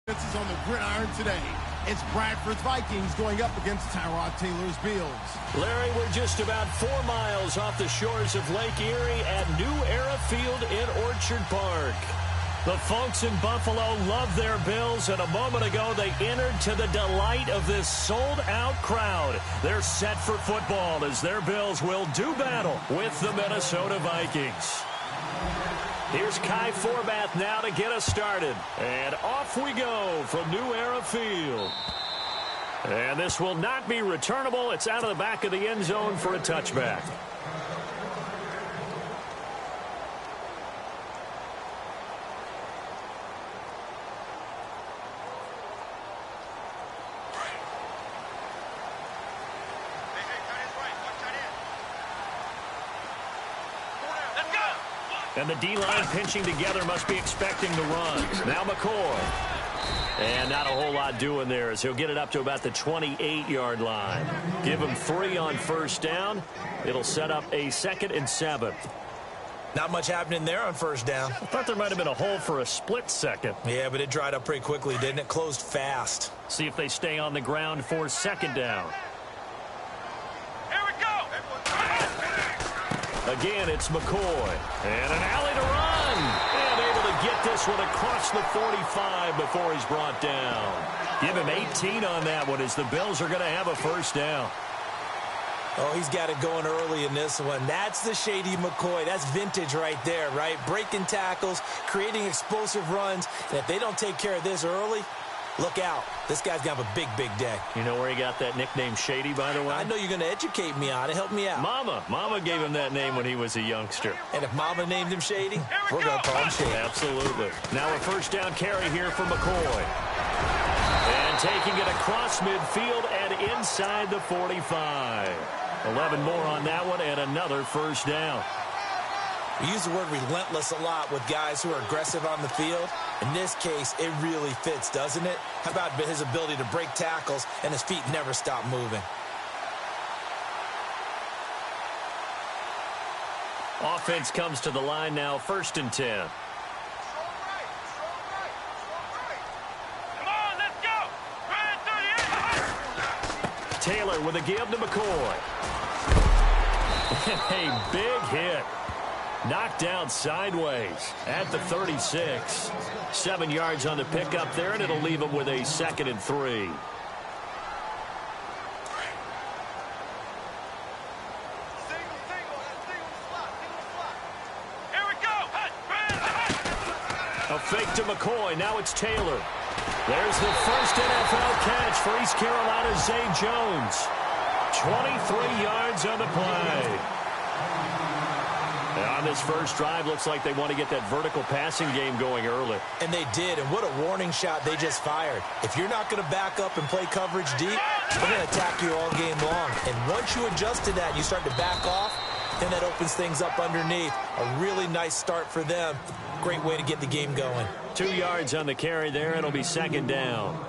This is on the gridiron today. It's Bradford's Vikings going up against Tyrod Taylor's Bills. Larry, we're just about 4 miles off the shores of Lake Erie at New Era Field in Orchard Park. The folks in Buffalo love their Bills, and a moment ago they entered to the delight of this sold-out crowd. They're set for football as their Bills will do battle with the Minnesota Vikings. Here's Kai Forbath now to get us started. And off we go from New Era Field. And this will not be returnable. It's out of the back of the end zone for a touchback. And the D-line pinching together must be expecting the run. Now McCoy. And not a whole lot doing there as he'll get it up to about the 28-yard line. Give him 3 on first down. It'll set up a 2nd and 7. Not much happening there on first down. I thought there might have been a hole for a split second. Yeah, but it dried up pretty quickly, didn't it? Closed fast. See if they stay on the ground for 2nd down. Again, it's McCoy. And an alley to run. And able to get this one across the 45 before he's brought down. Give him 18 on that one as the Bills are going to have a first down. Oh, he's got it going early in this one. That's the shady McCoy. That's vintage right there, right? Breaking tackles, creating explosive runs. And if they don't take care of this early, look out. This guy's going to have a big, big day. You know where he got that nickname Shady, by the way? I know you're going to educate me on it. Help me out. Mama gave him that name when he was a youngster. And if Mama named him Shady, we're going to call him Shady. Absolutely. Now a first down carry here for McCoy. And taking it across midfield and inside the 45. 11 more on that one and another first down. We use the word relentless a lot with guys who are aggressive on the field. In this case, it really fits, doesn't it? How about his ability to break tackles and his feet never stop moving? Offense comes to the line now, 1st and 10. Come on, let's go! Taylor with a give to McCoy. A big hit. Knocked down sideways at the 36. 7 yards on the pickup there, and it'll leave him with a 2nd and 3. A fake to McCoy. Now it's Taylor. There's the first NFL catch for East Carolina's Zay Jones. 23 yards on the play. On this first drive, looks like they want to get that vertical passing game going early. And they did, and what a warning shot they just fired. If you're not going to back up and play coverage deep, they're going to attack you all game long. And once you adjust to that and you start to back off, then that opens things up underneath. A really nice start for them. Great way to get the game going. 2 yards on the carry there. It'll be 2nd down.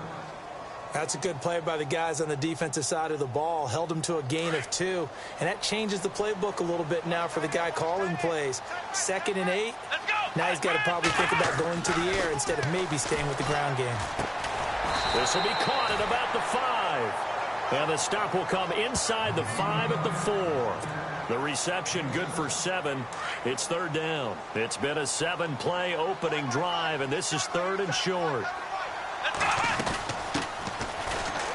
That's a good play by the guys on the defensive side of the ball. Held them to a gain of 2. And that changes the playbook a little bit now for the guy calling plays. 2nd and 8. Now he's got to probably think about going to the air instead of maybe staying with the ground game. This will be caught at about the 5. And the stop will come inside the 5 at the 4. The reception good for 7. It's 3rd down. It's been a 7-play opening drive, and this is 3rd and short.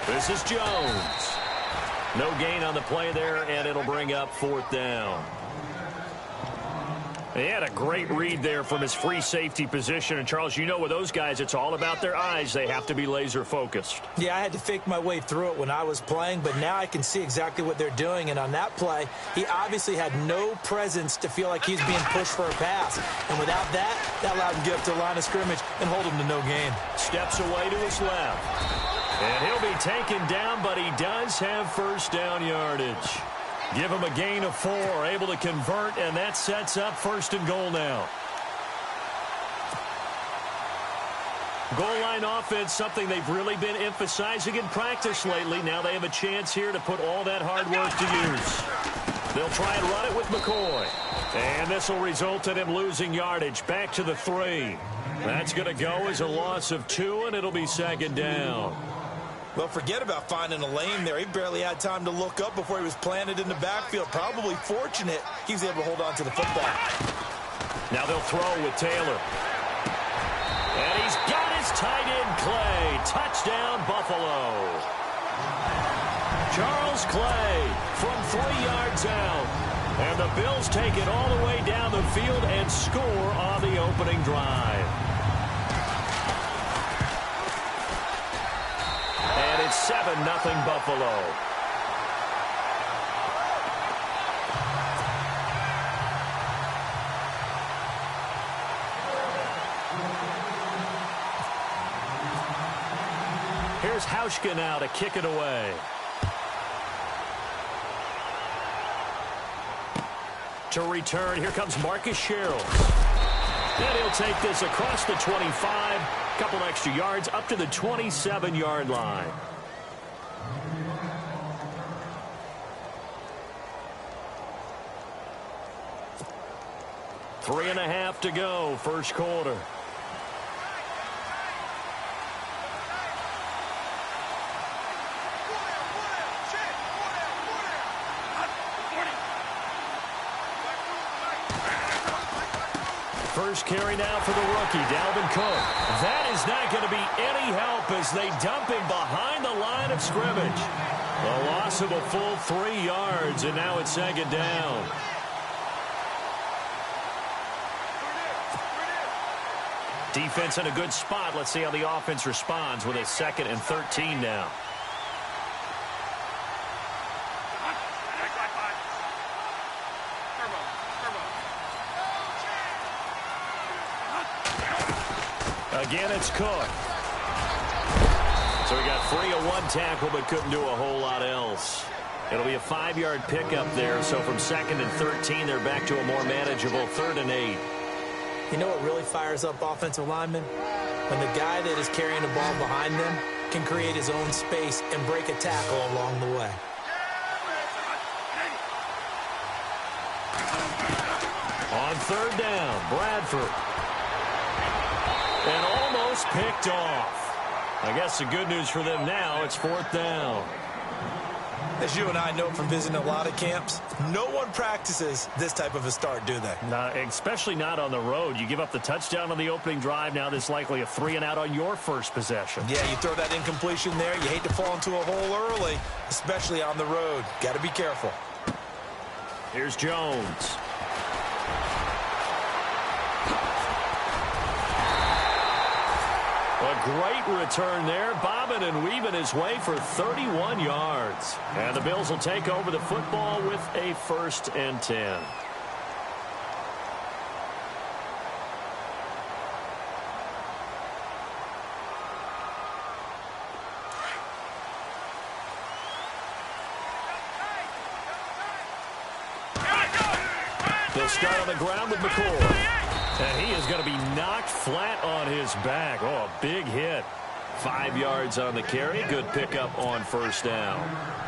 This is Jones. No gain on the play there, and it'll bring up 4th down. He had a great read there from his free safety position. And, Charles, you know with those guys, it's all about their eyes. They have to be laser focused. Yeah, I had to fake my way through it when I was playing, but now I can see exactly what they're doing. And on that play, he obviously had no presence to feel like he's being pushed for a pass. And without that, that allowed him to get up to the line of scrimmage and hold him to no gain. Steps away to his left. And he'll be taken down, but he does have first down yardage. Give him a gain of 4, able to convert, and that sets up 1st and goal now. Goal line offense, something they've really been emphasizing in practice lately. Now they have a chance here to put all that hard work to use. They'll try and run it with McCoy. And this will result in him losing yardage back to the 3. That's going to go as a loss of 2, and it'll be second down. Well, forget about finding a lane there. He barely had time to look up before he was planted in the backfield. Probably fortunate he was able to hold on to the football. Now they'll throw with Taylor. And he's got his tight end, Clay. Touchdown, Buffalo. Charles Clay from 3 yards out. And the Bills take it all the way down the field and score on the opening drive. And it's 7-0 Buffalo. Here's Hauschka now to kick it away. To return, here comes Marcus Sherrill. And he'll take this across the 25, couple extra yards, up to the 27-yard line. Three and a half to go, first quarter. First carry now for the rookie, Dalvin Cook. That is not going to be any help as they dump him behind the line of scrimmage. A loss of a full 3 yards, and now it's second down. Defense in a good spot. Let's see how the offense responds with a 2nd and 13 now. Again, it's Cook. So he got free of 1 tackle, but couldn't do a whole lot else. It'll be a 5-yard pickup there. So from 2nd and 13, they're back to a more manageable 3rd and 8. You know what really fires up offensive linemen? When the guy that is carrying the ball behind them can create his own space and break a tackle along the way. On 3rd down, Bradford. And almost picked off. I guess the good news for them now, it's 4th down. As you and I know from visiting a lot of camps, no one practices this type of a start, do they? No, especially not on the road. You give up the touchdown on the opening drive. Now there's likely a 3-and-out on your first possession. Yeah, you throw that incompletion there. You hate to fall into a hole early, especially on the road. Got to be careful. Here's Jones. A great return there, bobbing and weaving his way for 31 yards. And the Bills will take over the football with a 1st and 10. They'll start on the ground with McCoy. And he is going to be knocked flat on his back. Oh, a big hit. 5 yards on the carry. Good pickup on 1st down.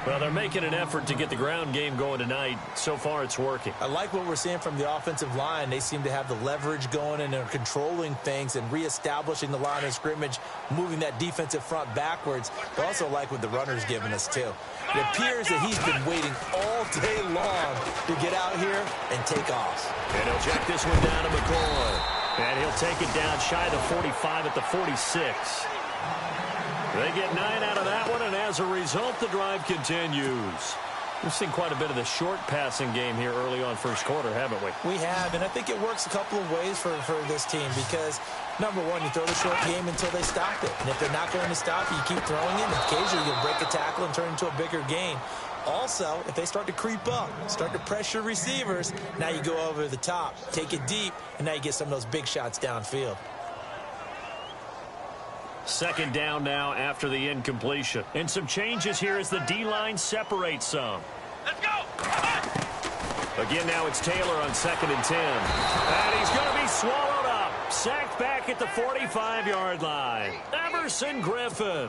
Well, they're making an effort to get the ground game going tonight. So far, it's working. I like what we're seeing from the offensive line. They seem to have the leverage going, and they're controlling things and reestablishing the line of scrimmage, moving that defensive front backwards. I also like what the runner's giving us, too. It appears that he's been waiting all day long to get out here and take off. And he'll check this one down to McCoy. And he'll take it down shy of the 45 at the 46. They get 9 out of that one, and as a result, the drive continues. We've seen quite a bit of the short passing game here early on first quarter, haven't we? We have, and I think it works a couple of ways for this team because, number one, you throw the short game until they stop it. And if they're not going to stop you, keep throwing it, and occasionally you'll break a tackle and turn into a bigger gain. Also, if they start to creep up, start to pressure receivers, now you go over the top, take it deep, and now you get some of those big shots downfield. Second down now after the incompletion. And some changes here as the D-line separates some. Let's go! Again, now it's Taylor on 2nd and 10. And he's going to be swallowed up. Sacked back at the 45-yard line. Everson Griffin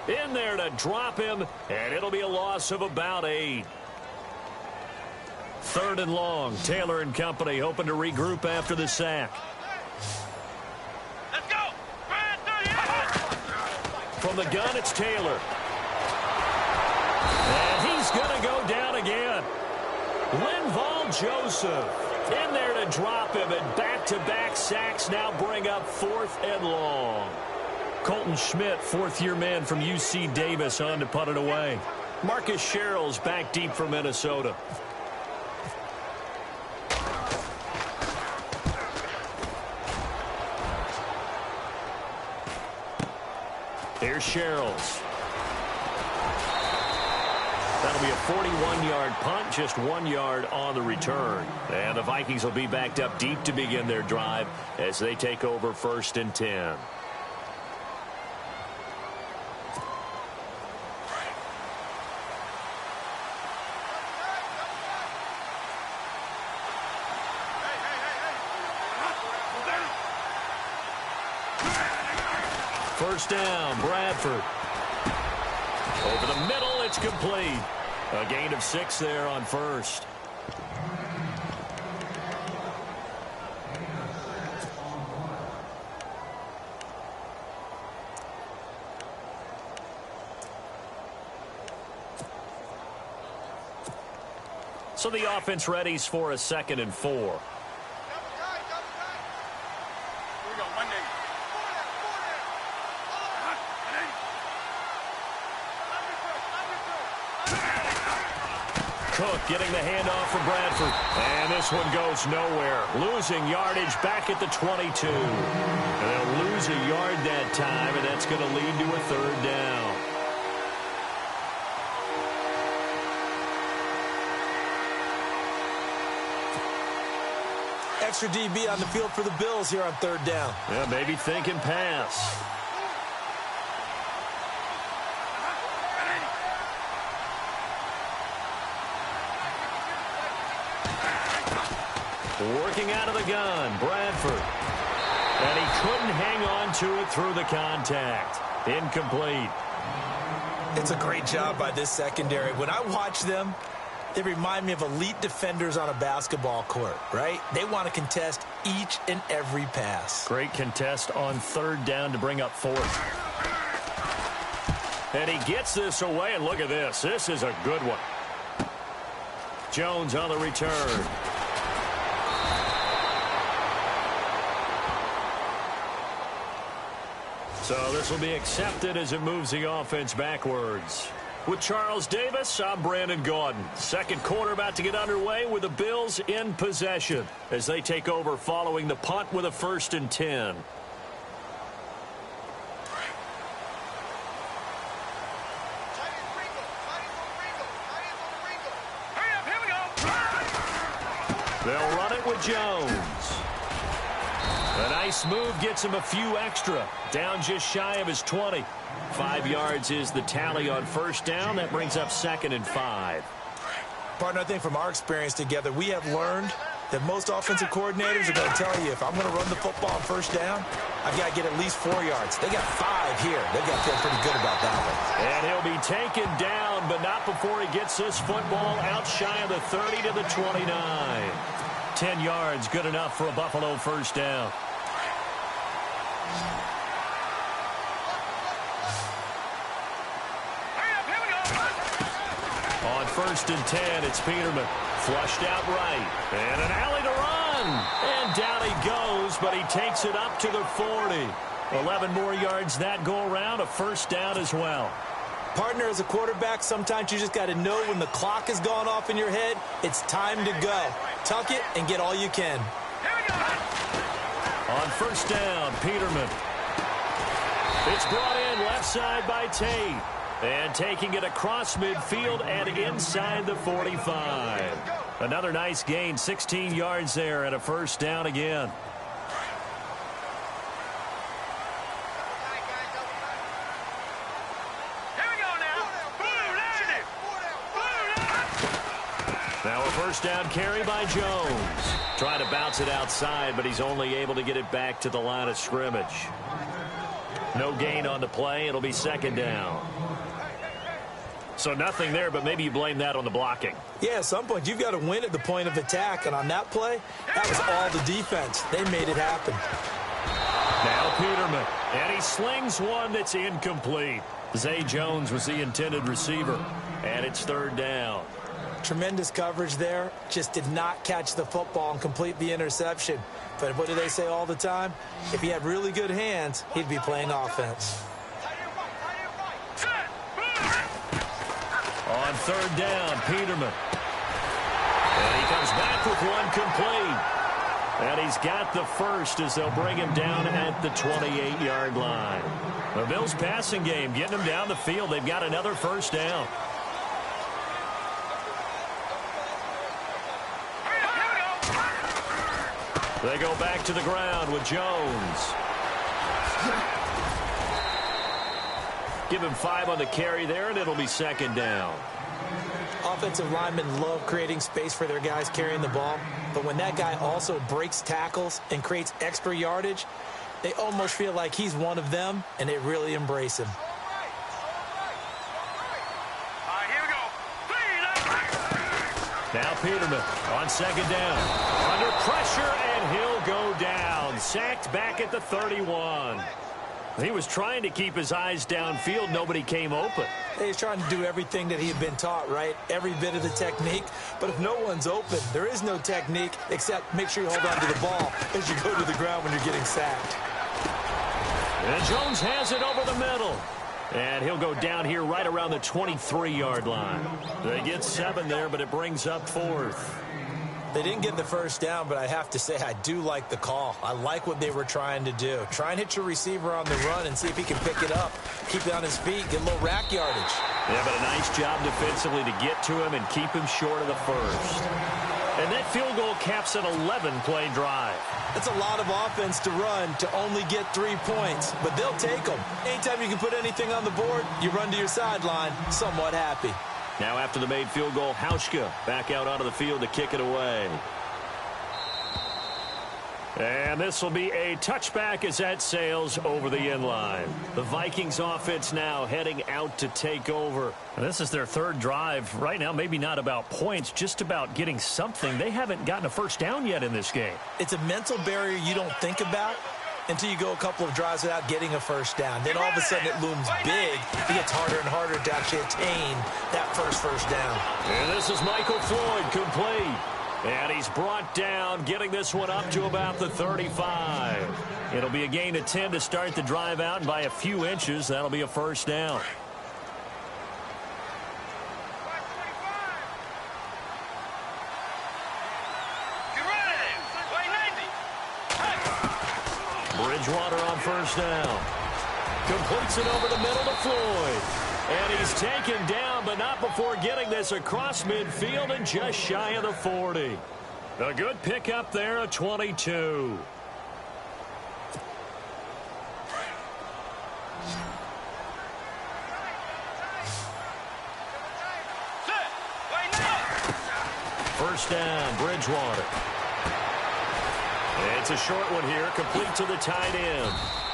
in there to drop him, and it'll be a loss of about 8. 3rd and long. Taylor and company hoping to regroup after the sack. From the gun, it's Taylor. And he's going to go down again. Linval Joseph in there to drop him, and back-to-back sacks now bring up 4th and long. Colton Schmidt, fourth-year man from UC Davis, on to punt it away. Marcus Sherrill's back deep for Minnesota. Here's Sherrill's. That'll be a 41-yard punt, just 1 yard on the return. And the Vikings will be backed up deep to begin their drive as they take over 1st and 10. First down, Bradford. Over the middle, it's complete. A gain of 6 there on first. So the offense readies for a 2nd and 4. Cook getting the handoff from Bradford. And this one goes nowhere. Losing yardage back at the 22. And they'll lose a yard that time, and that's going to lead to a 3rd down. Extra DB on the field for the Bills here on 3rd down. Yeah, maybe thinking pass. Working out of the gun, Bradford. And he couldn't hang on to it through the contact. Incomplete. It's a great job by this secondary. When I watch them, they remind me of elite defenders on a basketball court, right? They want to contest each and every pass. Great contest on 3rd down to bring up 4th. And he gets this away, and look at this. This is a good one. Jones on the return. So this will be accepted as it moves the offense backwards. With Charles Davis, I'm Brandon Gaudin. 2nd quarter about to get underway with the Bills in possession as they take over following the punt with a 1st and 10. They'll run it with Jones. A nice move gets him a few extra. Down just shy of his 20. 5 yards is the tally on 1st down. That brings up 2nd and 5. Partner, I think from our experience together, we have learned that most offensive coordinators are going to tell you, if I'm going to run the football on 1st down, I've got to get at least 4 yards. They got 5 here. They've got to feel pretty good about that one. And he'll be taken down, but not before he gets this football out shy of the 30 to the 29. 10 yards, good enough for a Buffalo 1st down. On 1st and 10, it's Peterman. Flushed out right. And an alley to run. And down he goes, but he takes it up to the 40. 11 more yards that go around, a 1st down as well. Partner, as a quarterback, sometimes you just got to know when the clock has gone off in your head, it's time to go. Tuck it and get all you can. On 1st down, Peterman. It's brought in left side by Tate. And taking it across midfield and inside the 45. Another nice gain, 16 yards there and a 1st down again. Now a 1st down carry by Jones. Trying to bounce it outside, but he's only able to get it back to the line of scrimmage. No gain on the play. It'll be 2nd down. So nothing there, but maybe you blame that on the blocking. Yeah, at some point, you've got to win at the point of attack. And on that play, that was all the defense. They made it happen. Now to Peterman. And he slings one that's incomplete. Zay Jones was the intended receiver. And it's third down. Tremendous coverage there. Just did not catch the football and complete the interception. But what do they say all the time? If he had really good hands, he'd be playing offense. On third down, Peterman. And he comes back with one complete. And he's got the first as they'll bring him down at the 28-yard line. The Bills' passing game getting them down the field. They've got another first down. They go back to the ground with Jones. Give him 5 on the carry there, and it'll be second down. Offensive linemen love creating space for their guys carrying the ball, but when that guy also breaks tackles and creates extra yardage, they almost feel like he's one of them, and they really embrace him. Now Peterman on second down. Under pressure, and he'll go down. Sacked back at the 31. He was trying to keep his eyes downfield. Nobody came open. He's trying to do everything that he had been taught, right? Every bit of the technique. But if no one's open, there is no technique except make sure you hold on to the ball as you go to the ground when you're getting sacked. And Jones has it over the middle. And he'll go down here right around the 23-yard line. They get 7 there, but it brings up 4th. They didn't get the first down, but I have to say I do like the call. I like what they were trying to do. Try and hit your receiver on the run and see if he can pick it up. Keep it on his feet, get a little rack yardage. Yeah, but a nice job defensively to get to him and keep him short of the first. And that field goal caps an 11-play drive. That's a lot of offense to run to only get 3 points, but they'll take them. Anytime you can put anything on the board, you run to your sideline somewhat happy. Now after the made field goal, Hauschka back out onto the field to kick it away. And this will be a touchback as that sails over the end line. The Vikings offense now heading out to take over. And this is their third drive. Right now, maybe not about points, just about getting something. They haven't gotten a first down yet in this game. It's a mental barrier you don't think about until you go a couple of drives without getting a first down. Then all of a sudden it looms big. It gets harder and harder to actually attain that first down. And this is Michael Floyd complete. And he's brought down, getting this one up to about the 35. It'll be a gain of 10 to start the drive out, and by a few inches, that'll be a first down. Bridgewater on first down. Completes it over the middle to Floyd. And he's taken down, but not before getting this across midfield and just shy of the 40. A good pickup there, a 22. First down, Bridgewater. It's a short one here, complete to the tight end.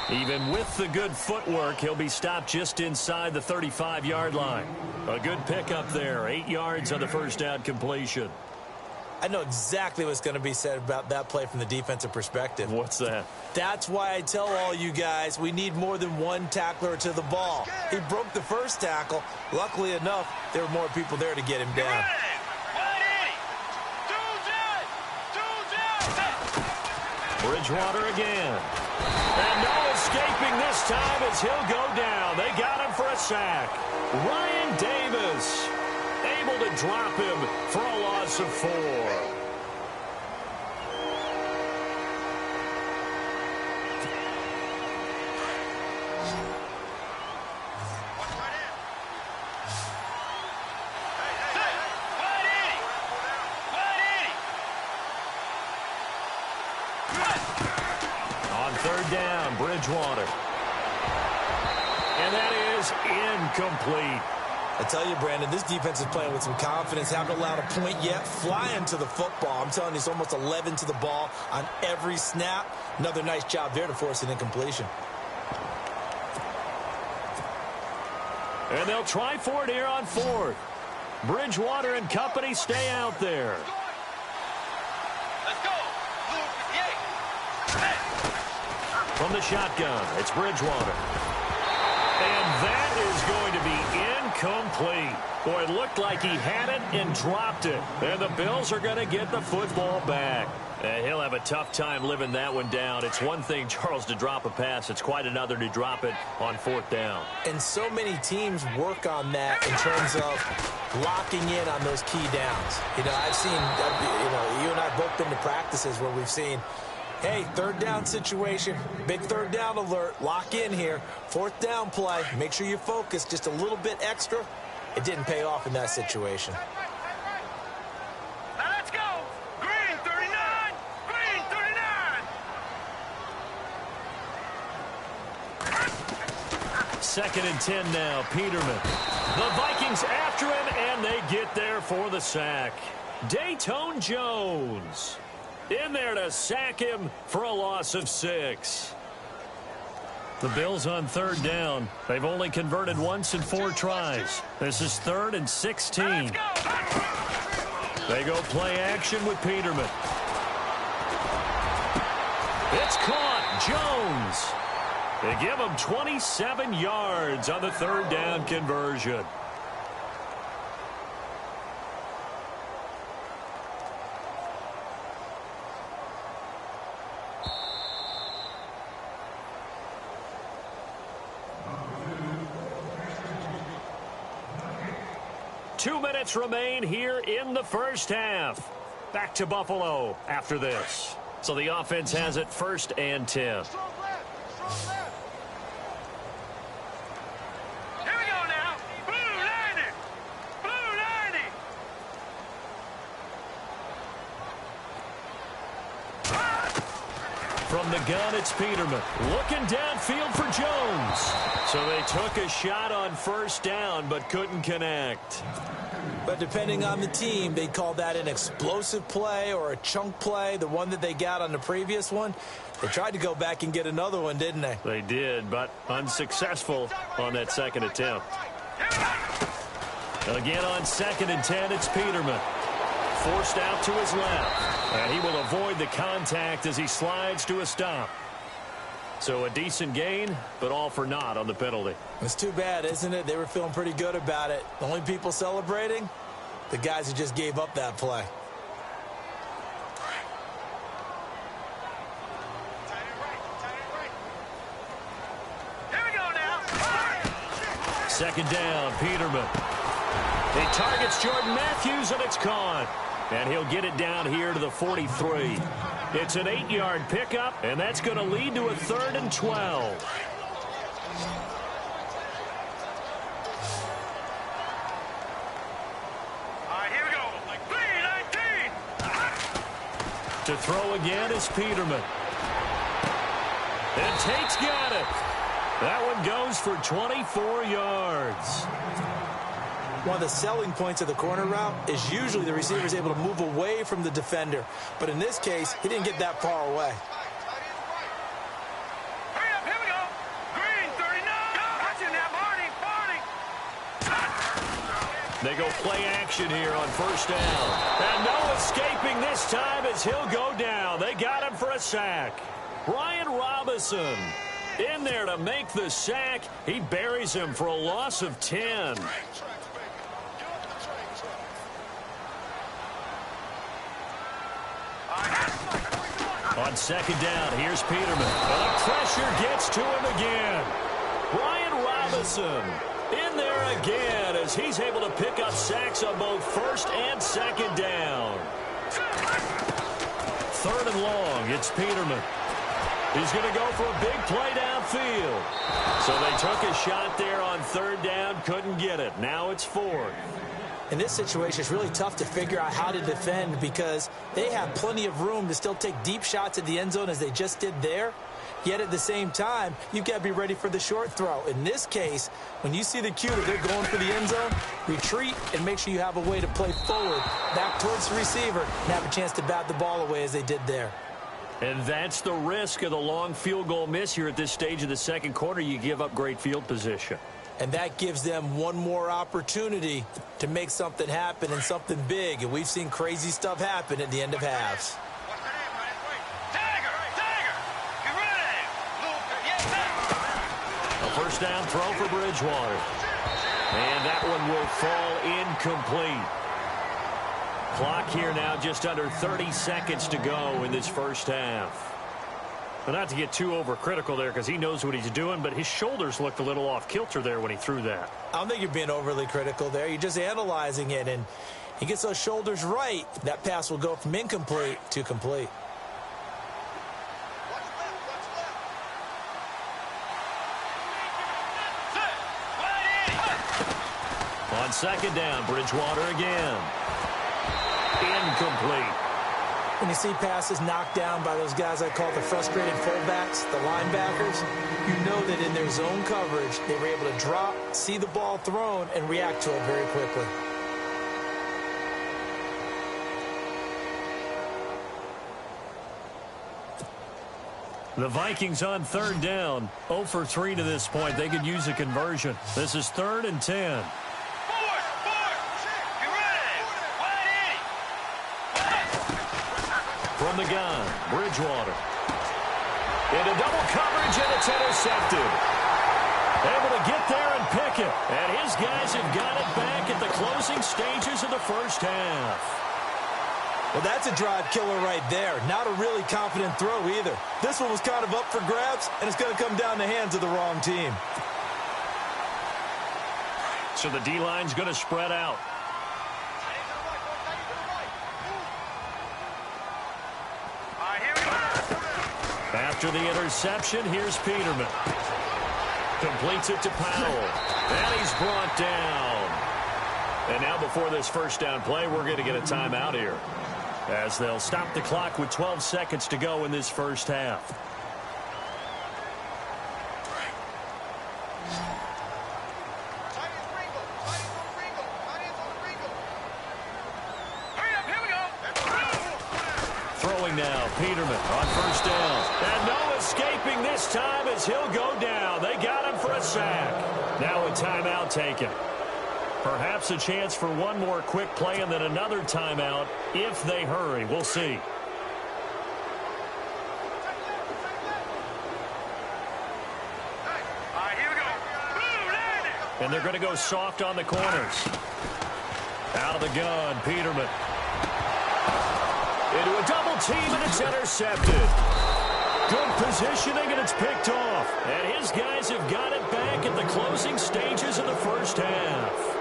Even with the good footwork, he'll be stopped just inside the 35-yard line. A good pickup there, 8 yards on the first down completion. I know exactly what's going to be said about that play from the defensive perspective. What's that? That's why I tell all you guys we need more than one tackler to the ball. He broke the first tackle. Luckily enough, there were more people there to get him down. Bridgewater again. And no escaping this time as he'll go down. They got him for a sack. Ryan Davis able to drop him for a loss of 4. Third down, Bridgewater. And that is incomplete. I tell you, Brandon, this defense is playing with some confidence. Haven't allowed a point yet. Flying to the football. I'm telling you, it's almost 11 to the ball on every snap. Another nice job there to force an incompletion. And they'll try for it here on 4th. Bridgewater and company stay out there. From the shotgun, it's Bridgewater. And that is going to be incomplete. Boy, it looked like he had it and dropped it. And the Bills are going to get the football back. And he'll have a tough time living that one down. It's one thing, Charles, to drop a pass. It's quite another to drop it on 4th down. And so many teams work on that in terms of locking in on those key downs. I've seen, you and I have both been to practices where we've seen, hey, 3rd down situation, big 3rd down alert, lock in here, 4th down play, make sure you focus just a little bit extra. It didn't pay off in that situation. Now let's go. Green 39. Green 39. 2nd and 10 now, Peterman. The Vikings after him, and they get there for the sack. Dayton Jones in there to sack him for a loss of 6. The Bills on 3rd down. They've only converted once in 4 tries. This is 3rd and 16. They go play action with Peterman. It's caught. Jones. They give him 27 yards on the 3rd down conversion. Two minutes remain here in the first half. Back to Buffalo after this. So the offense has it 1st and 10. Here we go now. Blue 90. Blue 90. From the gun, it's Peterman. Looking downfield for Jones. So they took a shot on 1st down, but couldn't connect. But depending on the team, they call that an explosive play or a chunk play. The one that they got on the previous one, they tried to go back and get another one, didn't they? They did, but unsuccessful on that 2nd attempt. Again on 2nd and 10, it's Peterman. Forced out to his left. And he will avoid the contact as he slides to a stop. So a decent gain, but all for naught on the penalty. It's too bad, isn't it? They were feeling pretty good about it. The only people celebrating, the guys who just gave up that play. Here we go now. 2nd down, Peterman. He targets Jordan Matthews, and it's caught. And he'll get it down here to the 43. It's an 8-yard pickup, and that's going to lead to a 3rd and 12. All right, here we go. Green 19. To throw again is Peterman. And Tate's got it. That one goes for 24 yards. One of the selling points of the corner route is usually the receiver is able to move away from the defender. But in this case, he didn't get that far away. Hurry up, here we go. Green 39. Watch him now, Marty. They go play action here on 1st down. And no escaping this time as he'll go down. They got him for a sack. Brian Robinson in there to make the sack. He buries him for a loss of 10. On 2nd down, here's Peterman. And the pressure gets to him again. Brian Robinson in there again as he's able to pick up sacks on both 1st and 2nd down. 3rd and long, it's Peterman. He's going to go for a big play downfield. So they took a shot there on 3rd down, couldn't get it. Now it's 4th. In this situation, it's really tough to figure out how to defend because they have plenty of room to still take deep shots at the end zone as they just did there. Yet at the same time, you've got to be ready for the short throw. In this case, when you see the cue that they're going for the end zone, retreat and make sure you have a way to play forward, back towards the receiver, and have a chance to bat the ball away as they did there. And that's the risk of the long field goal miss here at this stage of the 2nd quarter. You give up great field position. And that gives them one more opportunity to make something happen and something big. And we've seen crazy stuff happen at the end of halves. Tiger, Tiger, get ready. Blue first down throw for Bridgewater. And that one will fall incomplete. Clock here now just under 30 seconds to go in this first half. But not to get too overcritical there because he knows what he's doing, but his shoulders looked a little off kilter there when he threw that. I don't think you're being overly critical there. You're just analyzing it, and he gets those shoulders right. That pass will go from incomplete to complete. On second down, Bridgewater again. Incomplete. When you see passes knocked down by those guys I call the frustrated fullbacks, the linebackers, you know that in their zone coverage, they were able to drop, see the ball thrown, and react to it very quickly. The Vikings on third down, 0 for 3 to this point. They could use a conversion. This is 3rd and 10. From the gun, Bridgewater. Into double coverage, and it's intercepted. Able to get there and pick it. And his guys have got it back at the closing stages of the first half. Well, that's a drive killer right there. Not a really confident throw either. This one was kind of up for grabs, and it's going to come down the hands of the wrong team. So the D-line's going to spread out. After the interception, here's Peterman. Completes it to Powell. And he's brought down. And now before this first down play, we're going to get a timeout here, as they'll stop the clock with 12 seconds to go in this first half. Throwing now, Peterman on first down. And no escaping this time as he'll go down. They got him for a sack. Now a timeout taken. Perhaps a chance for one more quick play and then another timeout if they hurry. We'll see. Here we go. And they're going to go soft on the corners. Out of the gun, Peterman. Into a double team, and it's intercepted. Good positioning, and it's picked off. And his guys have got it back at the closing stages of the first half.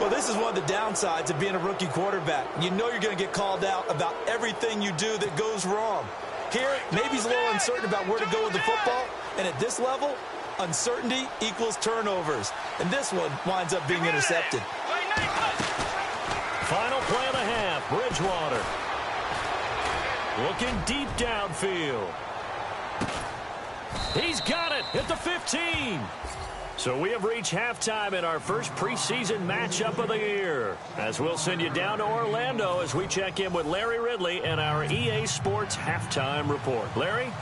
Well, this is one of the downsides of being a rookie quarterback. You know you're going to get called out about everything you do that goes wrong. Here, maybe he's a little uncertain about where to go with the football. And at this level, uncertainty equals turnovers. And this one winds up being intercepted. Final play of the half, Bridgewater. Looking deep downfield. He's got it at the 15. So we have reached halftime in our first preseason matchup of the year, as we'll send you down to Orlando as we check in with Larry Ridley and our EA Sports Halftime Report. Larry?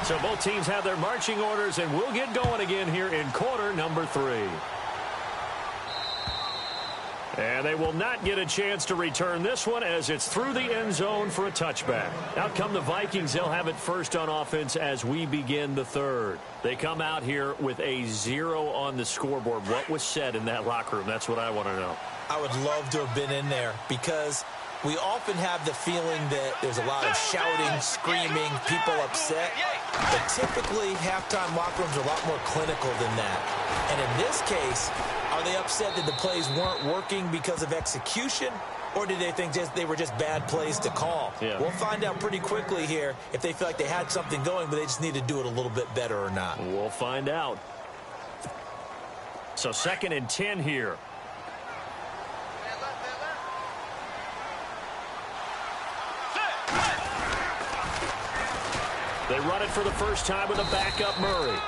So both teams have their marching orders, and we'll get going again here in quarter number 3. And they will not get a chance to return this one as it's through the end zone for a touchback. Out come the Vikings. They'll have it first on offense as we begin the third. They come out here with a 0 on the scoreboard. What was said in that locker room? That's what I want to know. I would love to have been in there because we often have the feeling that there's a lot of shouting, screaming, people upset. But typically, halftime locker rooms are a lot more clinical than that. And in this case, are they upset that the plays weren't working because of execution? Or did they think they were just bad plays to call? Yeah. We'll find out pretty quickly here if they feel like they had something going, but they just need to do it a little bit better or not. We'll find out. So 2nd and 10 here. They run it for the first time with a backup Murray.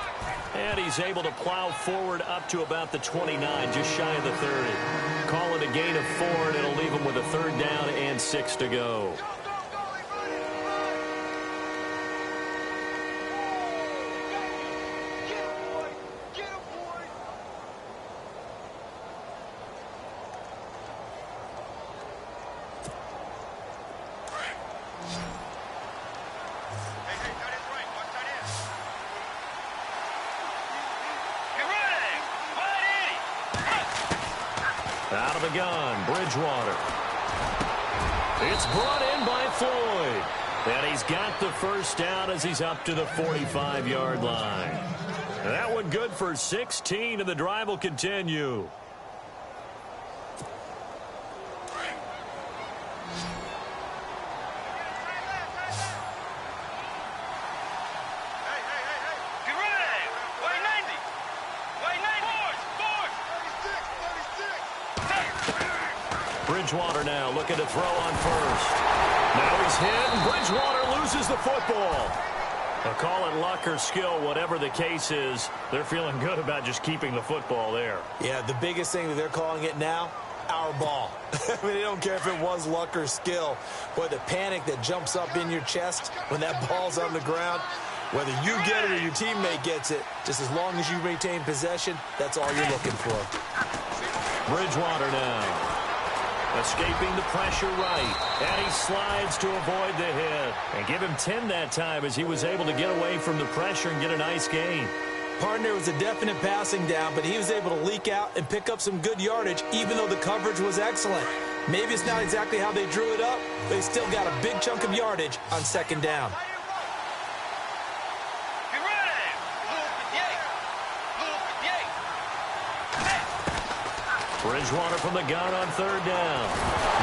And he's able to plow forward up to about the 29, just shy of the 30. Call it a gain of 4, and it'll leave him with a 3rd down and 6 to go. the gun. Bridgewater. It's brought in by Floyd. And he's got the first down as he's up to the 45-yard line. That one good for 16, and the drive will continue. Bridgewater now looking to throw on first. Now he's hit, and Bridgewater loses the football. They'll call it luck or skill, whatever the case is. They're feeling good about just keeping the football there. Yeah, the biggest thing that they're calling it now, our ball. I mean, they don't care if it was luck or skill. Boy, the panic that jumps up in your chest when that ball's on the ground, whether you get it or your teammate gets it, just as long as you retain possession, that's all you're looking for. Bridgewater now. Escaping the pressure right. And he slides to avoid the hit. And give him 10 that time as he was able to get away from the pressure and get a nice gain. Partner was a definite passing down, but he was able to leak out and pick up some good yardage, even though the coverage was excellent. Maybe it's not exactly how they drew it up, but they still got a big chunk of yardage on second down. Bridgewater from the gun on third down.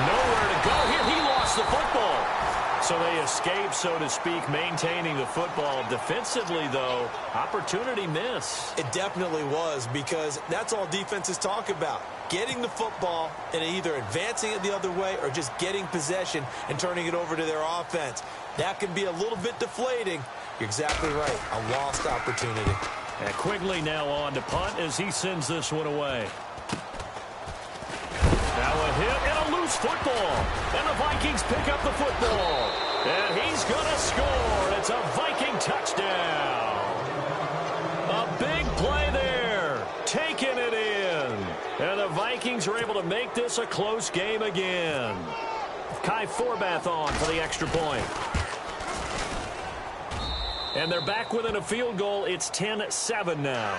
Nowhere to go here. He lost the football. So they escape, so to speak, maintaining the football. Defensively, though, opportunity miss. It definitely was, because that's all defenses talk about. Getting the football and either advancing it the other way or just getting possession and turning it over to their offense. That can be a little bit deflating. You're exactly right. A lost opportunity. And Quigley now on to punt as he sends this one away. Now a hit and a loose football. And the Vikings pick up the football. And he's going to score. It's a Viking touchdown. A big play there. Taking it in. And the Vikings are able to make this a close game again. Kai Forbath on for the extra point. And they're back within a field goal. It's 10-7 now.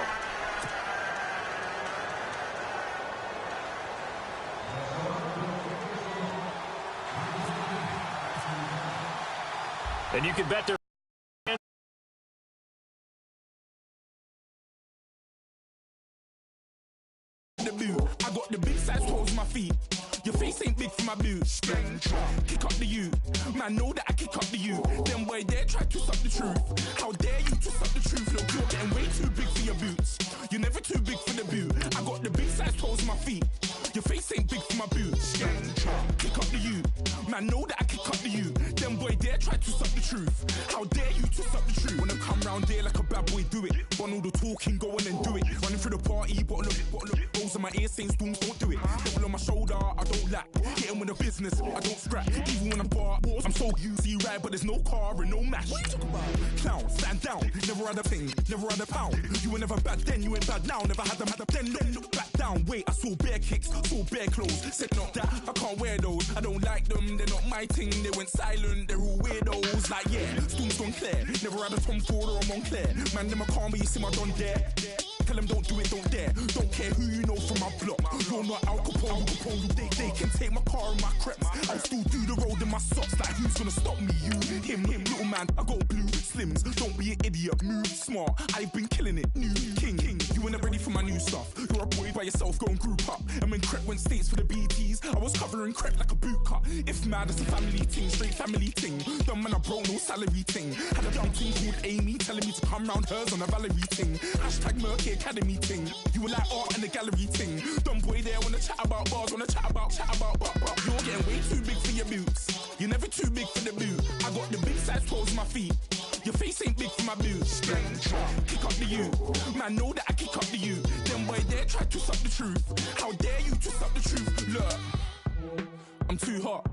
And you can bet they're I got the big size toes on my feet. Your face ain't big for my boots. Kick up the you. Man, know that I kick up the you. Them boy there try to suck the truth. How dare you to suck the truth? Look, you're getting way too big for your boots. You're never too big for the boot. I got the big size toes on my feet. Your face ain't big for my boots. Kick up the you. Man, know that I kick up the you. Them boy there try to suck the truth. How dare you to suck the truth? Wanna come round there like a bad boy, do it. Want all the talking, go on and do it. Running through the party, bottle up. Rose in my ear saying storms, don't do it. Double on my shoulder, I don't lack. Hitting with the business, I don't scrap. Even when I'm bar, I'm so easy ride, but there's no car and no mash. What you talk about? Clown, stand down. Never had a thing, never had a pound. You were never bad then, you ain't bad now. Never had a then look back down. Wait, I saw bare kicks, saw bare clothes. Said not that, I can't wear those. I don't like them, they're not my thing. They went silent, they're all weirdos. Like yeah, storms gone clear. Never had a Tom Ford or a Montclair. Man, them a calm, but you see my don there. Tell them don't do it, don't dare. Don't care who you know from my block. You're not Al Capone, They can take my car and my creps. I'll still do the road in my socks. Like who's gonna stop me? You, him, little man. I got blue slims. Don't be an idiot. Move smart. I've been killing it. New king. You ain't ready for my new stuff. You're a boy by yourself. Go and group up. And when Crep went states for the BTs, I was covering Crep like a boot cut. If mad, it's a family thing. Straight family thing. Dumb man, I broke no salary thing. Had a young thing called Amy telling me to come round hers on a Valerie thing. Hashtag Murky Academy thing. You were like art and the gallery thing. Dumb boy there wanna chat about bars, wanna chat about. You're getting way too big for your boots. You're never too big for the boot. I got the big size toes on my feet. Your face ain't big for my boots. Kick up the you. Man, know that I kick up the you. Them boy there try to suck the truth. How dare you to suck the truth? Look, I'm too hot.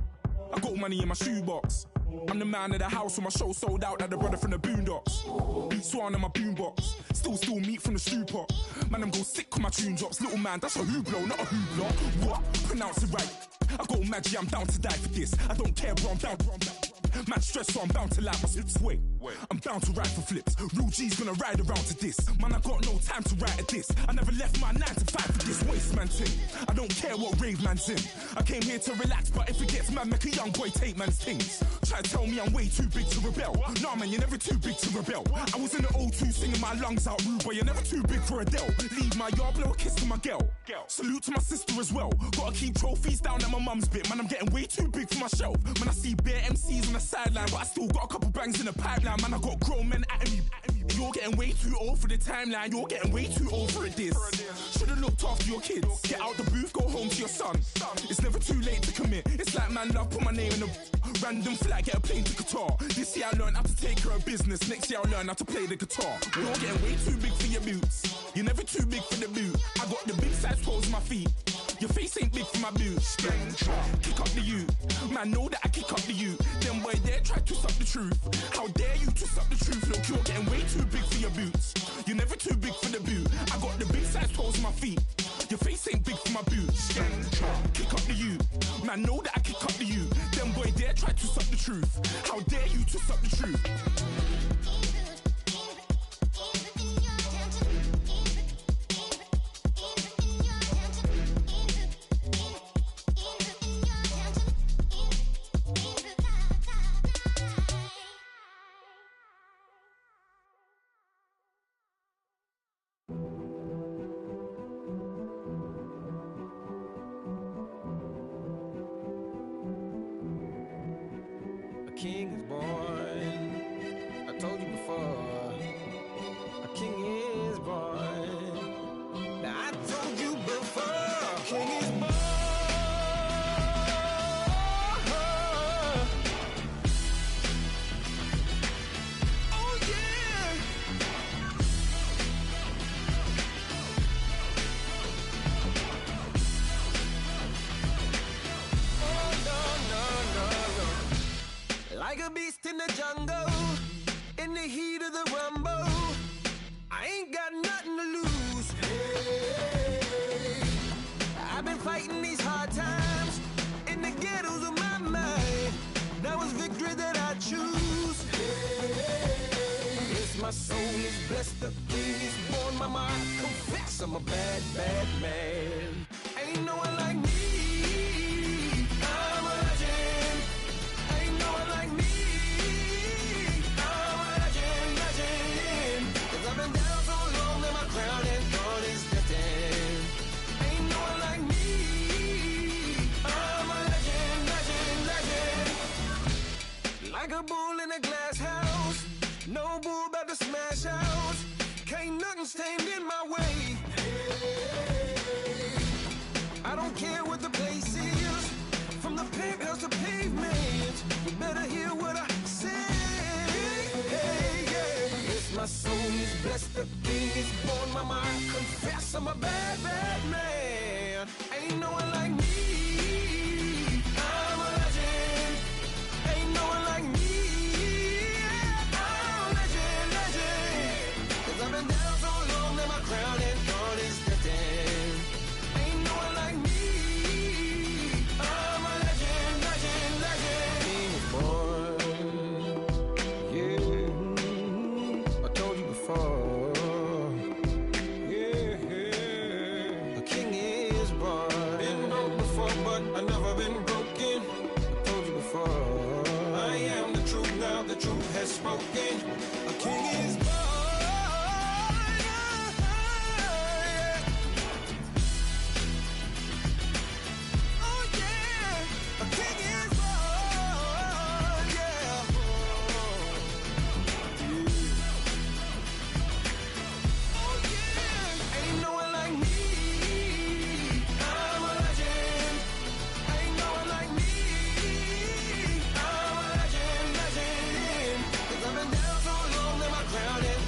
I got money in my shoebox. I'm the man of the house when my show sold out like the brother from the Boondocks. Beat Swan in my boombox. Still meat from the stew pot. Man, I'm go sick when my tune drops. Little man, that's a hooplo, not a hoopla. What? Pronounce it right. I got magic, I'm down to die for this. I don't care, bro, I'm down. Man, stress, so I'm bound to lie. My sway. I'm down to ride for flips. Real G's gonna ride around to this. Man, I got no time to write at this. I never left my 9 to 5 for this waste man thing. I don't care what rave man's in. I came here to relax, but if it gets mad, make a young boy take man's things. Try to tell me I'm way too big to rebel. Nah, man, you're never too big to rebel. I was in the O2 singing my lungs out rude, but you're never too big for Adele. Leave my yard, blow a kiss to my girl. Salute to my sister as well. Gotta keep trophies down at my mum's bit. Man, I'm getting way too big for my shelf. Man, I see bare MCs on the sideline, but I still got a couple bangs in the pipeline. Man, I got grown men at me. You're getting way too old for the timeline. You're getting way too old for a diss. Should've looked after your kids. Get out the booth, go home to your son. It's never too late to commit. It's like man love, put my name in a random flag, get a plane to Qatar. This year I learned how to take care of business. Next year I'll learn how to play the guitar. You're getting way too big for your boots. You're never too big for the boot. I got the big size toes on my feet. Your face ain't big for my boots. Kick up the you. Man, know that I kick up the you. Them boy there try to twist up the truth. How dare you twist up the truth? Look, you're getting way too big for your boots. You're never too big for the boot. I got the big size toes on my feet. Your face ain't big for my boots. Kick up the you. Man, know that I kick up the you. Them boy there try to twist up the truth. How dare you twist up the truth? King is born. I told you before. A king is born. Now I told you before. A king is born. Oh yeah. Oh no. Like a beast in the jungle, in the heat of the rumble, I ain't got nothing to lose. Hey, I've been fighting these hard times in the ghettos of my mind. Now it's victory that I choose. Hey, yes, my soul is blessed, the king is born. Mama, I confess I'm a bad, bad man. Ain't no one like me. I'm a legend. Ain't no one like me. I'm a legend, legend. 'Cause I've been down so long that my crown and throne is destined. Ain't no one like me. I'm a legend, legend, legend. Like a bull in a glass house. No bull about to smash out. Can't nothing stand in my way. I don't care what the place is. From the penthouse to pavement, you better hear what I say. Hey, yeah. Yes, my soul is blessed, the king is born. Mama, I confess I'm a bad, bad man. Ain't no one like me. I'm a legend. Ain't no one like me. I'm a legend, legend. 'Cause I've been down so long that my crown and throne is destined. Ain't no one like me. I'm a legend, legend, legend. King is born. Yeah, I told you before. Yeah, a king is born. Been broke before, but I never been broken. I told you before. I am the truth now, the truth has spoken. A king is born. Oh yeah, a king is born. Yeah. Oh yeah, ain't no one like me. I'm a legend. Ain't no one like me. I'm a legend, legend. 'Cause I've been down so long that my crown is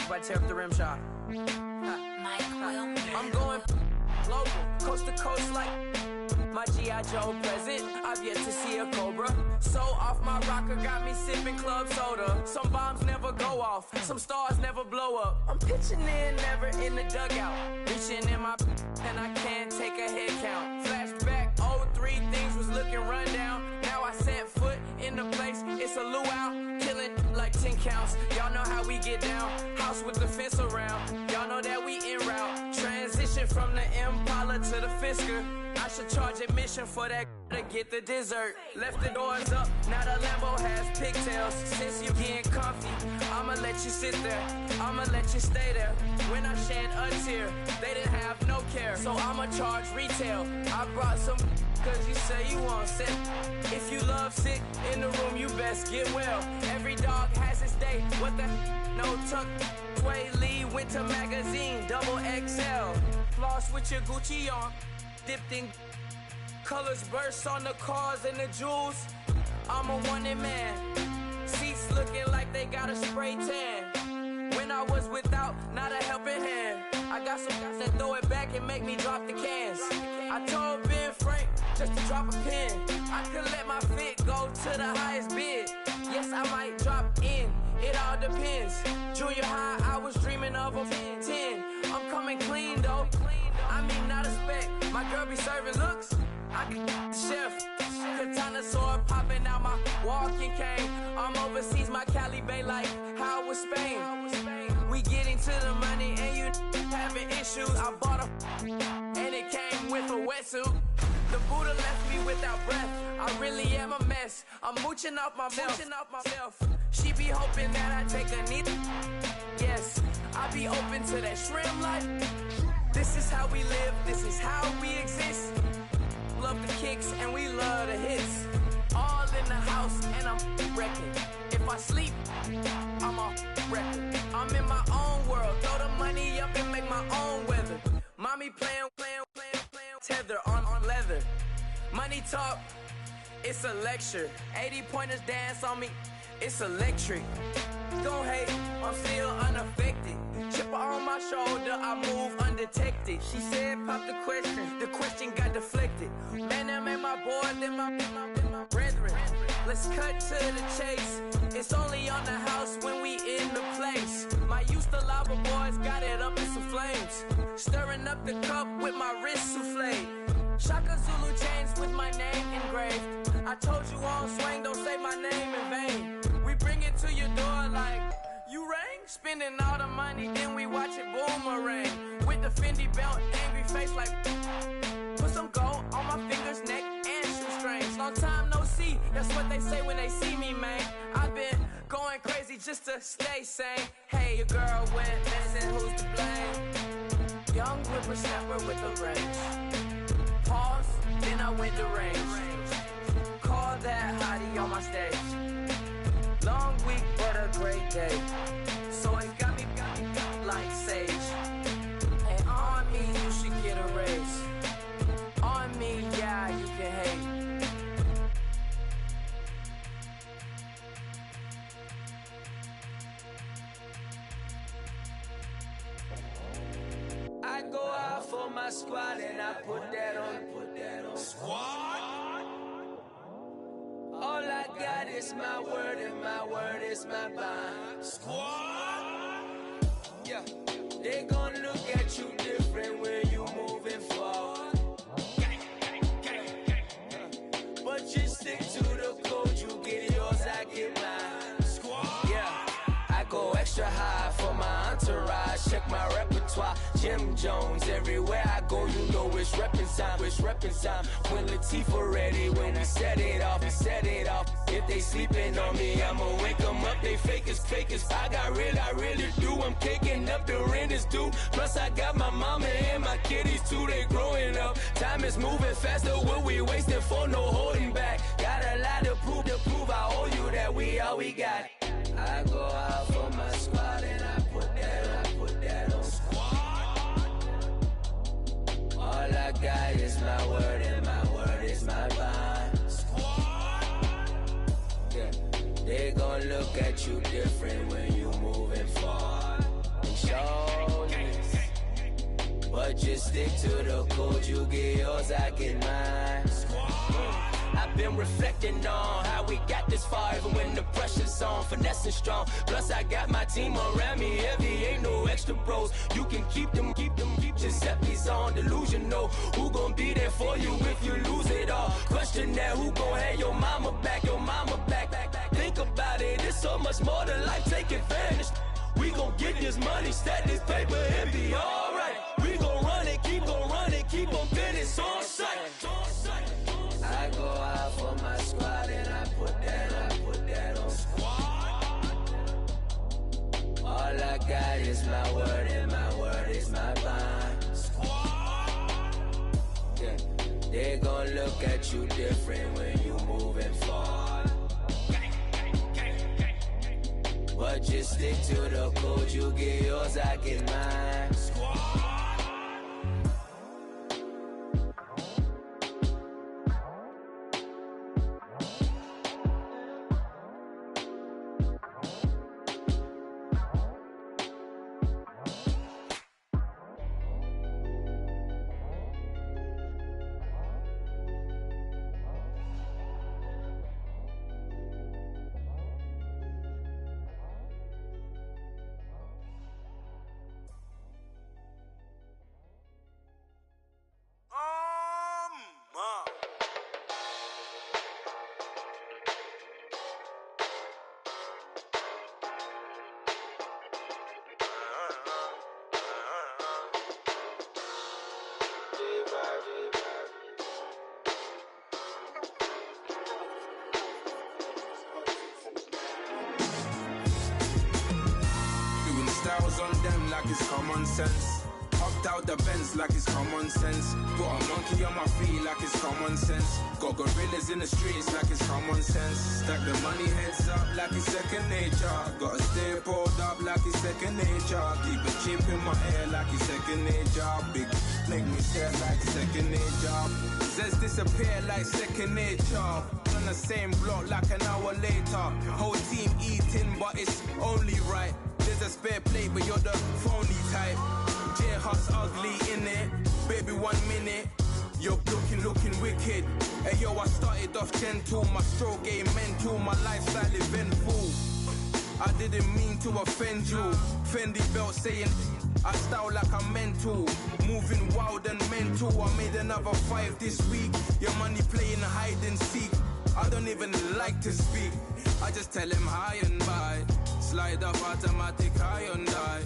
I tear up the rim shot. I'm going global, coast to coast like my G.I. Joe present. I've yet to see a Cobra. So off my rocker got me sipping club soda. Some bombs never go off, some stars never blow up. I'm pitching in, never in the dugout. Reaching in my and I can't take a head count. Flashback, 03, things was looking rundown. Now I set foot in the place, it's a luau. Killing like 10 counts, y'all know how we get down. House with the fence around, y'all know that we en route. Transition from the Impala to the Fisker. I should charge admission for that to get the dessert. Left the doors up, now the Lambo has pigtails. Since you getting comfy, I'ma let you sit there, I'ma let you stay there. When I shed a tear, they didn't have no care, so I'ma charge retail. I brought some cause you say you want sick. If you love sick in the room, you best get well. Every dog has its day, what the no tuck. Sway Lee, Winter Magazine, double XL. Floss with your Gucci on, dipped in colors, burst on the cars and the jewels. I'm a wanted man, seats looking like they got a spray tan. When I was without, not a helping hand. I got some guys that throw it back and make me drop the cans. I told Ben Frank just to drop a pin. I could let my fit go to the highest bid. Yes, I might drop in, it all depends. Junior high, I was dreaming of a 10. I'm coming clean though, I mean not a spec. My girl be serving looks, I can the chef. Katana sword popping out my walking cane. I'm overseas, my Cali Bay life, how was Spain? We getting to the money and you having issues. I bought a and it came with a wetsuit. The Buddha left me without breath. I really am a mess. I'm mooching off myself. She be hoping that I take a knee. Yes, I be open to that shrimp life. This is how we live, this is how we exist. Love the kicks and we love the hits. All in the house and I'm wrecking. If I sleep, I'm off record. I'm in my own world, throw the money up and make my own weather. Mommy playing, tether on leather. Money talk, it's a lecture. 80 pointers dance on me, it's electric. Don't hate, I'm still unaffected. Chipper on my shoulder, I move undetected. She said pop the question got deflected. Man, that made my boy, then my brethren. Let's cut to the chase. It's only on the house when we in the place. My used to lava boys got it up in some flames. Stirring up the cup with my wrist souffle. Shaka Zulu chains with my name engraved. I told you on swing, don't say my name in vain. We bring it to your door like, you rang? Spending all the money, then we watch it boomerang. With the Fendi belt, angry face like, put some gold on my fingers, neck, and shoestrings. Long time no see, that's what they say when they see me, man. I've been going crazy just to stay sane. Hey, your girl went missing, who's to blame? Young whippersnapper with a range. Pause, then I went to range. Call that hottie on my stage. Long week, but a great day. So it got me like sage. And on me, you should get a raise. On me, yeah, you can hate. I go out for my squad and I put that on. Squad? All I got is my word and my word is my bond. Squad! Yeah, they gon' look at you different when you moving forward. But you stick to the code, you get yours, I get mine. Squad! Yeah, I go extra high for my entourage. Check my repertoire, Jim Jones. Everywhere I go, you know it's reppin' time. It's reppin' time. When Latifah ready, when we set it off, we set it off. If they sleeping on me, I'ma wake them up. They fake as. I really do. I'm kicking up the rent is due. Plus I got my mama and my kiddies too. They growing up. Time is moving faster. What we wasting for? No holding back. Got a lot to prove. I owe you that we all we got. I go out for my squad and I put that on. All I got is my word and my word is my bond. Yeah, they gon' look at you different when you moving forward. shoulders. But just stick to the code. You get yours, I get mine. I've been reflecting on how we got this far, even when the pressure's on, finessing strong. Plus I got my team around me heavy, ain't no extra bros. You can keep them. Giuseppe's on delusional. Who gon' be there for you if you lose it all? Question that, who gon' have your mama back? Think about it, it's so much more than life, take advantage. We gon' get this money, stack this paper, and be alright. We gon' run it, keep on finish on sight. I go out for my squad and I put that on squad. All I got is my word and my word is my bond. Squad. Yeah. They gon' look at you different when you moving forward. But just stick to the code, you get yours, I get mine. Squad. Styles on them like it's common sense. Hopped out the Benz like it's common sense. Got a monkey on my feet like it's common sense. Got gorillas in the streets like it's common sense. Stack the money heads up like it's second nature. Gotta stay pulled up like it's second nature. Keep a chip in my ear like it's second nature. Big make me stare like second nature. Says disappear like second nature. On the same block like an hour later. Whole team eating but it's only right. There's a spare plate, but you're the phony type. J-Hut's ugly, innit? Baby, 1 minute. You're looking wicked. Hey, yo, I started off gentle. My stroke game mental. My lifestyle eventful. I didn't mean to offend you. Fendi belt saying I style like I'm mental. Moving wild and mental. I made another 5 this week. Your money playing hide and seek. I don't even like to speak. I just tell him hi and bye. Slide up automatic, high on die.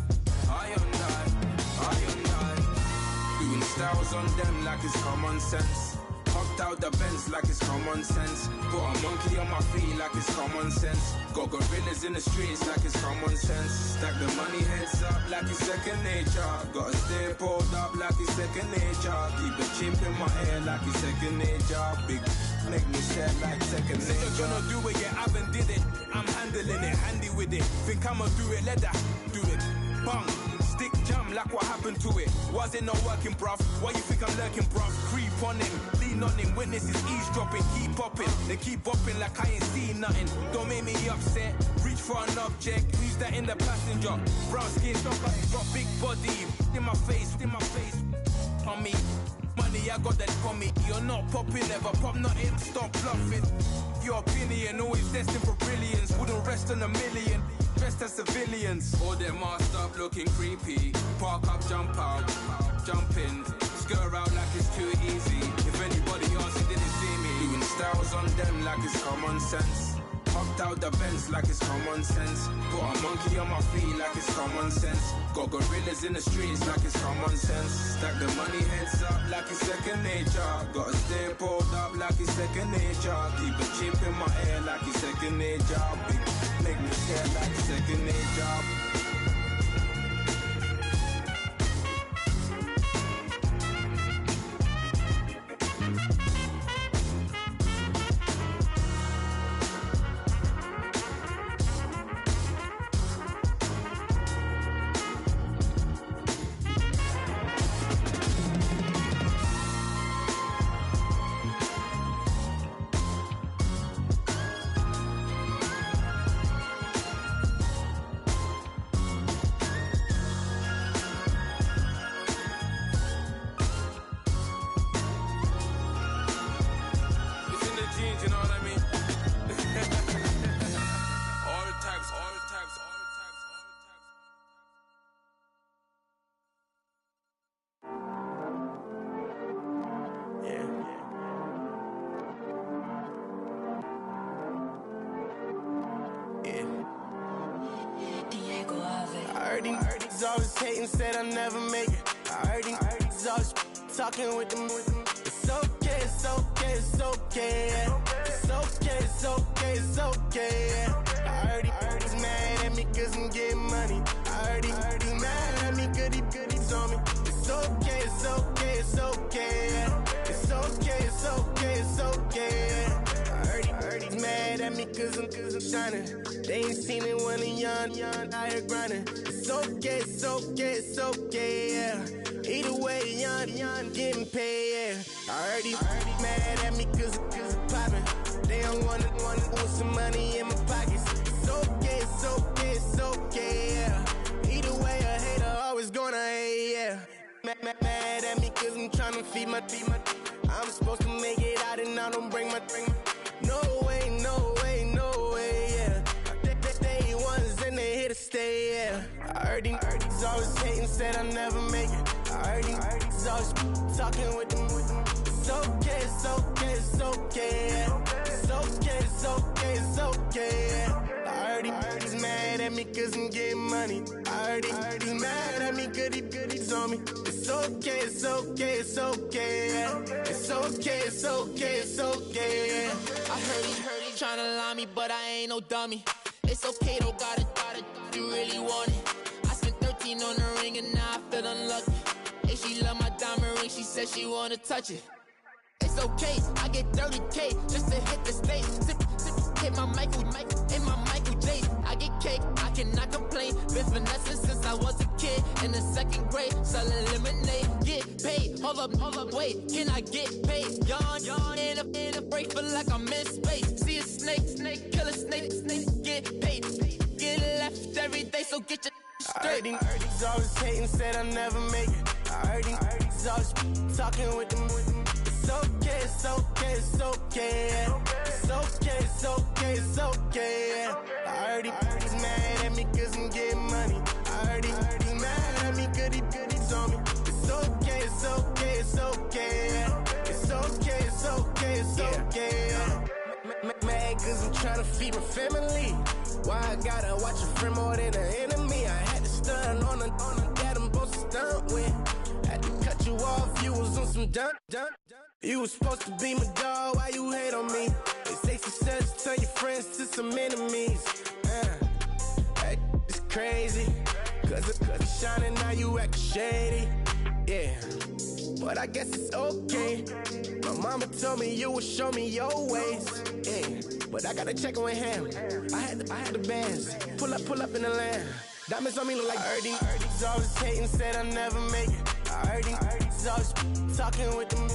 Doing styles on them like it's common sense. Hopped out the Benz like it's common sense. Got a monkey on my feet like it's common sense. Got gorillas in the streets like it's common sense. Stack the money heads up like it's second nature. Gotta stay pulled up like it's second nature. Keep a chip in my ear like it's second nature. Big make me stare like second nature. You're gonna do it, yeah, I haven't did it. I'm handling it, handy with it. Think I'ma do it, let that do it. Bang, stick jam like what happened to it. Was it not working, bruv? Why you think I'm lurking, bruv? Creep on him, lean on him. Witnesses eavesdropping, keep popping. They keep bopping like I ain't seen nothing. Don't make me upset. Reach for an object. Who's that in the passenger? Brown skin, got big body. In my face, on me. Money, I got that for me. You're not popping, never pop nothing. Stop bluffing. Your opinion, always destined for brilliance. Wouldn't rest on a million. Dressed as civilians. All them masked up looking creepy. Park up, jump out, jump in. Skirt out like it's too easy. If anybody else didn't see me. Doing styles on them like it's common sense. Hopped out the Benz like it's common sense. Got a monkey on my feet like it's common sense. Got gorillas in the streets like it's common sense. Stack the money heads up like it's second nature. Gotta stay pulled up like it's second nature. Keep a chip in my ear like it's second nature. Big make me stare like second nature. heard he's always hating, said I'll never make it. I heard he's always talking with them. It's okay, it's okay, it's okay. It's okay, it's okay, it's okay. I heard he's mad at me cause I'm getting money. I heard he's mad at me cause he's on me. It's okay, it's okay, it's okay. It's okay, it's okay, it's okay. I heard he's mad at me cause I'm shining. They ain't seen it when I'm young, out here grinding. It's okay, it's okay, it's okay, yeah. Either way, young, getting paid, yeah. I heard he's mad at me cause I'm poppin'. They don't wanna put some money in my pockets. It's okay, it's okay, it's okay, yeah. Either way, a hater always gonna hate, yeah. Mad at me cause I'm tryna feed my I'm supposed to make it out and I don't bring my no way, no way, no way, yeah. They ones and they here to stay, yeah. I heard he's always hating, said I'll never make it. I heard he's always talking with them. It's okay, it's okay, it's okay, yeah. It's okay, it's okay, it's okay, yeah. I heard he's mad at me cause I'm getting money. I heard he's mad at me cause he's on me. It's okay, it's okay, it's okay, yeah. It's okay, it's okay, it's okay, yeah. I heard he tryna lie me, but I ain't no dummy. It's okay, though, got it, you really want it. I spent 13 on the ring and now I feel unlucky. Hey, she love my diamond ring, she said she wanna touch it. It's okay, I get 30K just to hit the stage. Hit my Michael, in my Michael J. I get cake, I cannot complain. Been finessing since I was a kid. In the 2nd grade, selling lemonade. Get paid, hold up, wait, can I get paid? Yawn, in a break, feel like I'm in space. See a snake, kill a snake, get paid. Get left every day, so get your straight. I heard he's always hating, said I'll never make it. I heard he's always talking with them. It's okay, it's okay, it's okay. It's okay, it's okay, it's okay. I heard he's mad at me cause I'm getting money. I heard he's mad at me cause he's on me. It's okay, it's okay, it's okay. It's okay, it's okay, it's okay. Mad cause I'm tryna feed my family. Why I gotta watch a friend more than an enemy? I had to stun on the that I'm supposed to stunt with. Had to cut you off, you was on some dun. You was supposed to be my dog, why you hate on me? They say success, turn your friends to some enemies. That is crazy. Cause it's shining, now you actin' shady. Yeah, but I guess it's okay. My mama told me you would show me your ways. Yeah, but I gotta check with him. I had the bands. Pull up in the land. Diamonds on me look like I heard he's always hating, said I'll never make it. I heard he's always talking with them.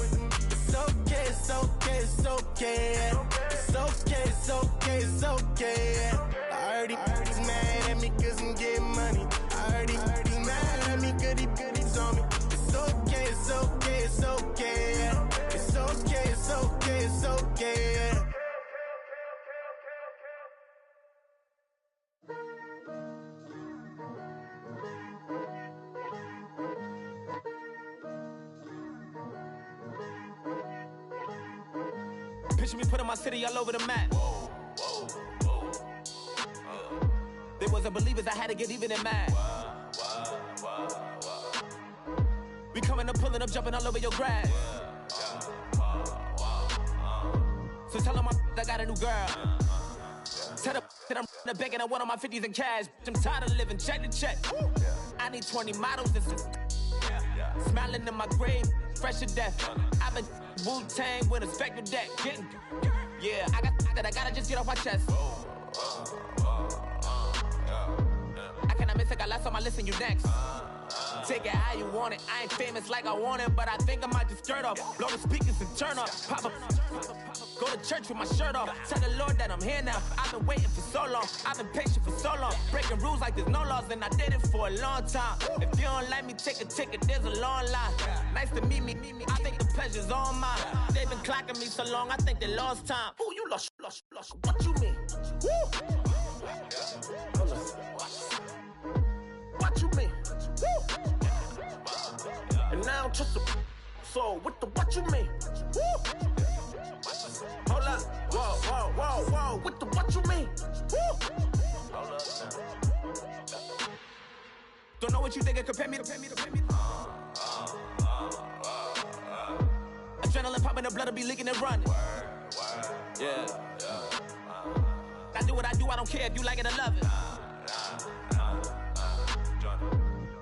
It's okay, it's okay, it's okay. It's okay, it's okay, it's okay. I heard he's mad at me cause I'm getting money. I heard he's mad at me cause he's on me. It's okay, it's okay, it's okay. It's okay, it's okay, it's okay. Picture me putting my city all over the map. They wasn't believers, I had to get even in mad. We coming up, pulling up, jumping all over your grass. So tell them I got a new girl. Tell them that I'm in the bank and I want all my 50s in cash. I'm tired of living check to check. I need 20 models and some smiling in my grave, fresh to death. I've been Wu-Tang with a spectral deck. Yeah, I gotta just get off my chest. I cannot miss it, got last on my list and you next. Take it how you want it. I ain't famous like I want it, but I think I might just skirt off. Blow the speakers and turn up. Pop up. Go to church with my shirt off. Tell the Lord that I'm here now. I've been waiting for so long. I've been patient for so long. Breaking rules like there's no laws, and I did it for a long time. If you don't like me, take a ticket. There's a long line. Nice to meet me. I think the pleasure's all mine. They've been clocking me so long, I think they lost time. Ooh, you lost. What you mean? Woo! What you mean? Woo! And now I'm just a so what you mean? Woo! Hold up, whoa, what you mean? Woo! Hold up now. what you think, compare me to. Adrenaline popping, the blood will be leaking and running. Yeah. I do what I do, I don't care if you like it or love it.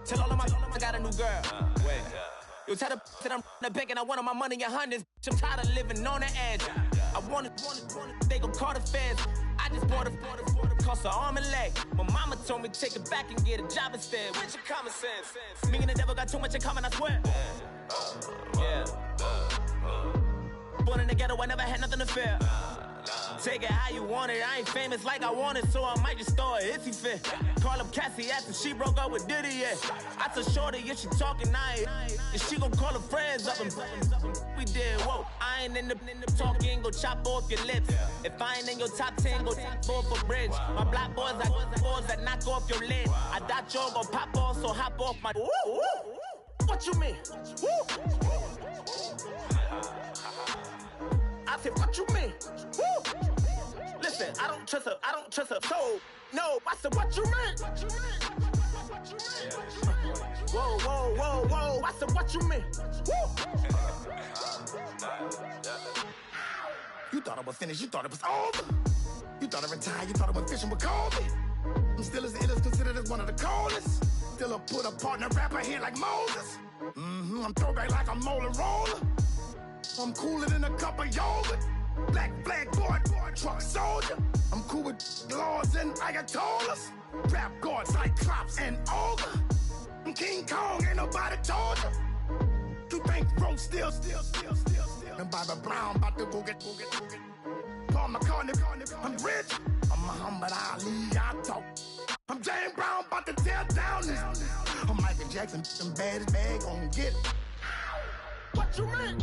Tell all of my I got a new girl. Wait. You tell the that I'm the bank and I want all my money in hundreds. I'm tired of living on the edge. I want it, they gon' call the feds. I just bought a cost an arm and leg. My mama told me take it back and get a job instead. Where's your common sense? Me and the devil got too much in common, I swear. Yeah. Born in the ghetto, I never had nothing to fear. Take it how you want it. I ain't famous like I want it, so I might just throw it if he fit. Call up Cassie after she broke up with Diddy, yeah. I told Shorty if she talking, and she gon' call her friends up and we did, whoa. I ain't in the talking, go chop off your lips. If I ain't in your top 10, go top 4 for bridge. My black boys, I got boys that knock off your lid. I thought y'all gon' pop off, so hop off my. What you mean? I said, what you mean? Woo! Listen, I don't trust her soul. No, I said, what you mean? Whoa, I said, what you mean? Woo! You thought I was finished, you thought it was over. You thought I retired, you thought I went fishing with Kobe. I'm still as ill as considered as one of the coldest. Still a put a partner rapper here like Moses. I'm throwback like a molar roller. I'm cooler than a cup of yogurt. Black flag boy, truck soldier. I'm cool with laws and ayatollahs. Rap god, Cyclops and ogre. I'm King Kong, ain't nobody told you. You think Rome still. And Bobby Brown about to go get. Paul McCartney, I'm rich. I'm Muhammad Ali, I talk. I'm James Brown, about to tear down this. I'm Michael Jackson, them bad as bad, gon' get it. What you mean?